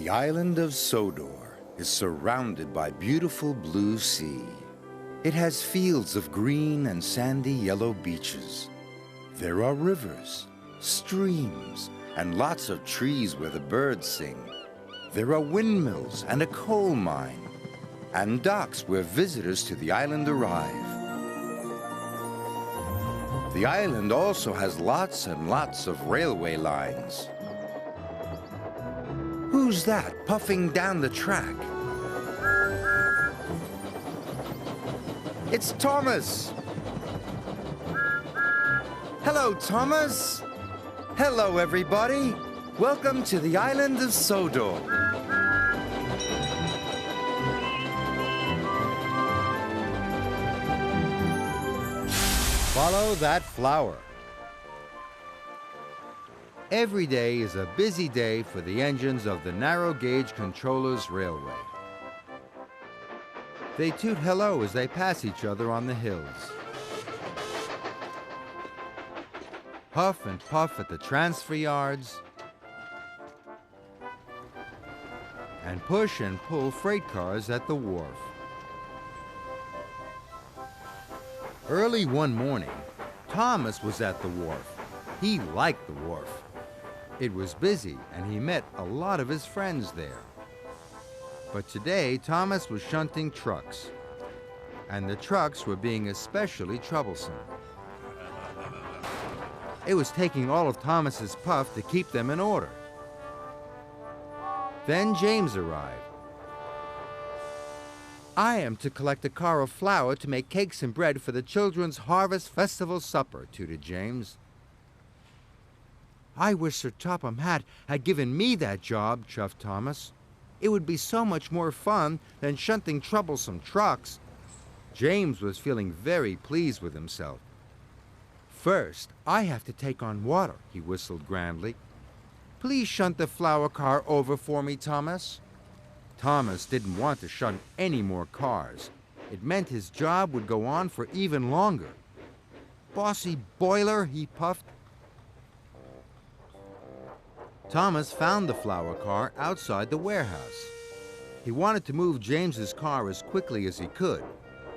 The island of Sodor is surrounded by beautiful blue sea. It has fields of green and sandy yellow beaches. There are rivers, streams, and lots of trees where the birds sing. There are windmills and a coal mine, and docks where visitors to the island arrive. The island also has lots and lots of railway lines. Who's that puffing down the track? It's Thomas! Hello, Thomas! Hello, everybody! Welcome to the island of Sodor. Follow that flower. Every day is a busy day for the engines of the Narrow Gauge Controllers Railway. They toot hello as they pass each other on the hills. Huff and puff at the transfer yards, and push and pull freight cars at the wharf. Early one morning, Thomas was at the wharf. He liked the wharf. It was busy, and he met a lot of his friends there. But today, Thomas was shunting trucks, and the trucks were being especially troublesome. It was taking all of Thomas's puff to keep them in order. Then James arrived. "I am to collect a car of flour to make cakes and bread for the children's Harvest Festival supper," tooted James. "I wish Sir Topham Hatt had given me that job," chuffed Thomas. "It would be so much more fun than shunting troublesome trucks." James was feeling very pleased with himself. "First, I have to take on water," he whistled grandly. "Please shunt the flour car over for me, Thomas." Thomas didn't want to shunt any more cars. It meant his job would go on for even longer. "Bossy boiler," he puffed. Thomas found the flour car outside the warehouse. He wanted to move James's car as quickly as he could,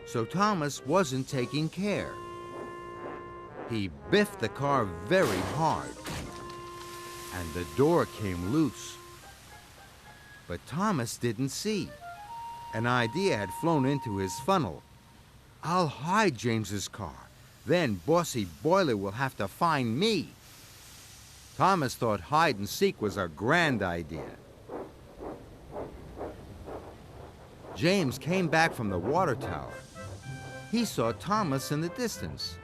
so Thomas wasn't taking care. He biffed the car very hard, and the door came loose. But Thomas didn't see. An idea had flown into his funnel. "I'll hide James's car. Then Bossy Boiler will have to find me." Thomas thought hide and seek was a grand idea. James came back from the water tower. He saw Thomas in the distance,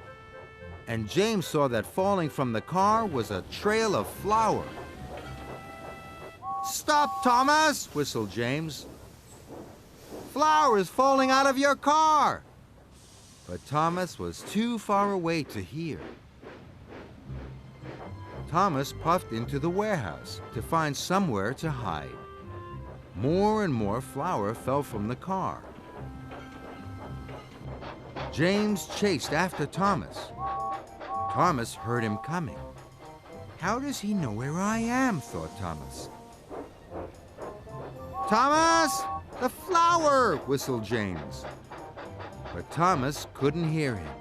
and James saw that falling from the car was a trail of flour. "Stop, Thomas!" whistled James. "Flour is falling out of your car!" But Thomas was too far away to hear. Thomas puffed into the warehouse to find somewhere to hide. More and more flour fell from the car. James chased after Thomas. Thomas heard him coming. "How does he know where I am?" thought Thomas. "Thomas! The flour!" whistled James. But Thomas couldn't hear him.